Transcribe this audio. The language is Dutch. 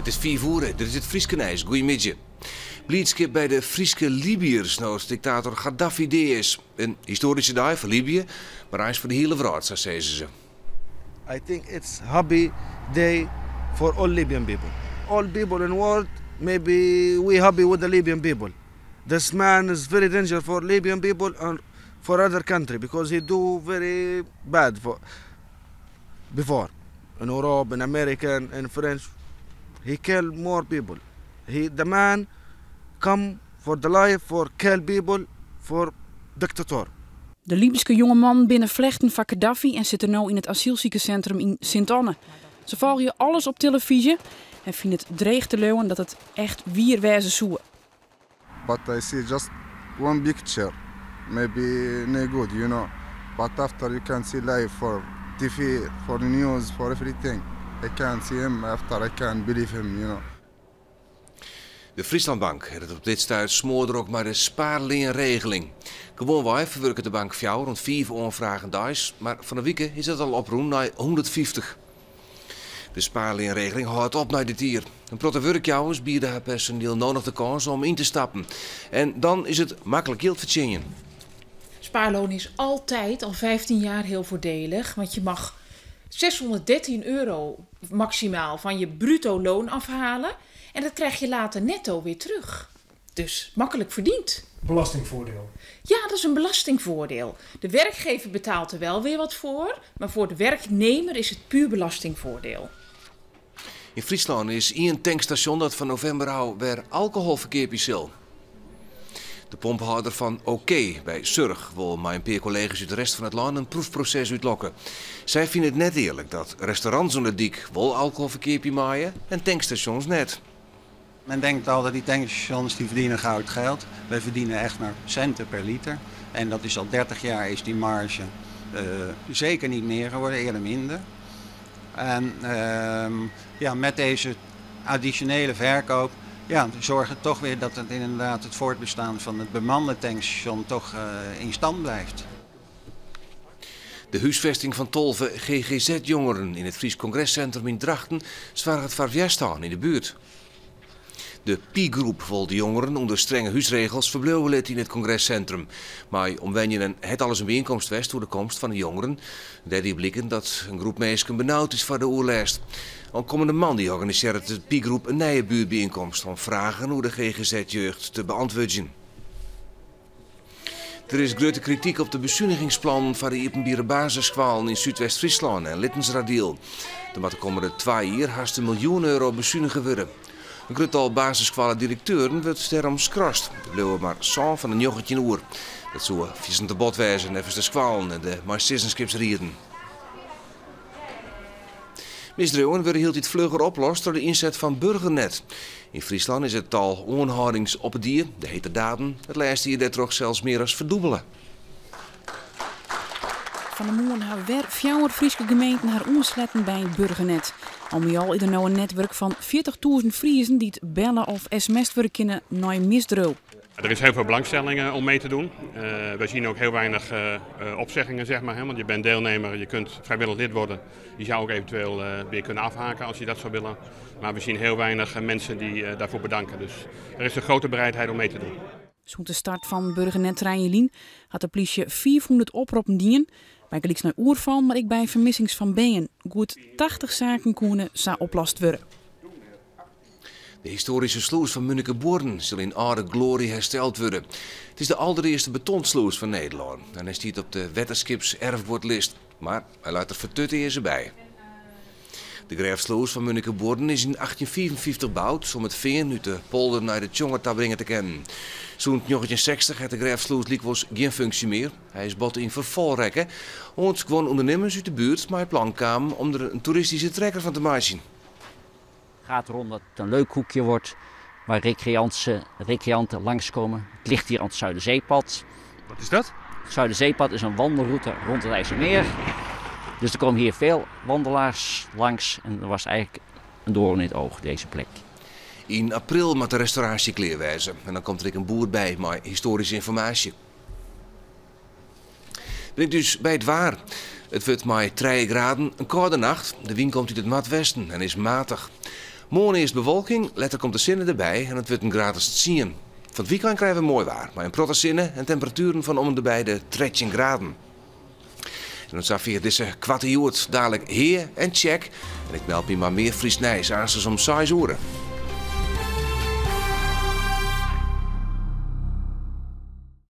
Het is 4 uur, dit is het Frieske Nijs. Goeiemiddag. Blijdschap bij de Frieske Libiërs nou dictator Gaddafi is. Een historische dag voor Libië, maar reis voor de hele wereld, zo zeggen ze. I think it's happy day for all Libyan people. All people in the world, maybe we happy with the Libyan people. This man is very dangerous for Libyan people and for other country because he do very bad for before in Europe, in America, in French. He kill more people. The man come for the life, for kill people, for dictator. De Libische jongeman binnen vlechten van Gaddafi en zit er nu in het asielziekencentrum in Sint-Anne. Ze volgen je alles op televisie en vinden het dreig te leeuwen dat het echt wezen zoeken. But I see just one picture, maybe no good, you know. But after you can see live for TV, for the news, for everything. I can't see him after I can't believe him, you know. De Frieslandbank heeft het op dit stuit smoorde ook maar de spaarleenregeling. Gewoon wij verwerken de bank voor jou rond 4 aanvragen daags, maar van de week is het al oproem naar 150. De spaarleenregeling houdt op naar dit hier. Een protewerkjouwers bieden het personeel nodig de kans om in te stappen. En dan is het makkelijk geld verdienen. Spaarloon is altijd al 15 jaar heel voordelig, want je mag €613 maximaal van je bruto loon afhalen. En dat krijg je later netto weer terug. Dus makkelijk verdiend. Belastingvoordeel. Ja, dat is een belastingvoordeel. De werkgever betaalt er wel weer wat voor, maar voor de werknemer is het puur belastingvoordeel. In Friesland is één tankstation dat van november al weer alcoholverkeer zal. De pomphouder van OK bij Surg wil mijn een paar collega's uit de rest van het land een proefproces uitlokken. Zij vinden het net eerlijk dat restaurants onder dik wel alcoholverkeer maaien en tankstations net. Men denkt altijd die tankstations die verdienen goud geld. Wij verdienen echt maar centen per liter. En dat is al 30 jaar is die marge zeker niet meer geworden, eerder minder. En ja, met deze additionele verkoop zorgt het toch weer dat het inderdaad het voortbestaan van het bemande tankstation toch in stand blijft. De huisvesting van 12 GGZ-jongeren in het Fries Congrescentrum in Drachten zwaar het vervjestaan in de buurt. De Pi-groep wil de jongeren onder strenge huisregels verblijven in het congrescentrum. Maar omwenjen het alles een bijeenkomst west door de komst van de jongeren. Die blikken dat een groep mensen benauwd is voor de oerlijst. Komende man die organiseert de Pi-groep een nieuwe buurtbijeenkomst om vragen hoe de GGZ-jeugd te beantwoorden. Er is grote kritiek op de bezuinigingsplan van de Ippenbieren basisschool in Zuidwest-Friesland en Littensradiel. De komende 2 jaar haast €1 miljoen bezuinigen worden. Een groot basisscholen directeuren wordt daarom skrast. Er blijven maar zo'n van een joggetje uur. Dat zou vissen te bot wijzen even de scholen en de marxisme rieden. Misdrijven worden heel dit vlugger opgelost door de inzet van Burgernet. In Friesland is het tal aanhoudings op het dier, de hete daden, het laatste hier toch zelfs meer als verdubbelen. Van de morgen hebben weer 4 Friese gemeenten haar omsletten bij Burgernet. Al is er nou een netwerk van 40.000 Friesen die het bellen of sms'en kunnen naar misdrijf. Er is heel veel belangstelling om mee te doen. We zien ook heel weinig opzeggingen, zeg maar. Want je bent deelnemer, je kunt vrijwillig lid worden. Je zou ook eventueel weer kunnen afhaken als je dat zou willen. Maar we zien heel weinig mensen die daarvoor bedanken. Dus er is een grote bereidheid om mee te doen. Zo'n de start van Burgernet Rijnjelien had de politie 400 oproepen dienen. Bij gelijks naar oerval, maar ik bij vermissings van benen. Goed 80 zaken kunnen zou oplost worden. De historische sluis van Munnikeboorden zal in oude glorie hersteld worden. Het is de allereerste betonsluis van Nederland en hij staat op de Wetterskips erfwoordlist, maar hij laat er vertutten eerst bij. De graafsluis van Munnikeboorden is in 1854 gebouwd om het veen uit de polder naar de Tjonger te brengen te kennen. Zo'n 1960 heeft de graafsluis likwijls geen functie meer. Hij is bot in vervalrekken, want gewoon ondernemers uit de buurt maar het plan kwamen om er een toeristische trekker van te maken. Het gaat erom dat het een leuk hoekje wordt waar recreanten langskomen. Het ligt hier aan het Zuiderzeepad. Wat is dat? Het Zuiderzeepad is een wandelroute rond het IJsselmeer. Dus er komen hier veel wandelaars langs en er was eigenlijk een doorn in het oog, deze plek. In april moet de restauratie kleerwijzen en dan komt er een boer bij met historische informatie. Ben ik dus bij het waar. Het wordt maar 3 graden, een koude nacht. De wind komt uit het noordwesten en is matig. Morgen is bewolking, later komt de zinnen erbij en het wordt een gratis te zien. Van het weekend krijgen we mooi waar, maar in protte zinnen en temperaturen van om de bij de 13 graden. En dan zag je deze kwarte uur dadelijk heer en check. En ik meld me maar meer Fries Nijs aan om 6 uur.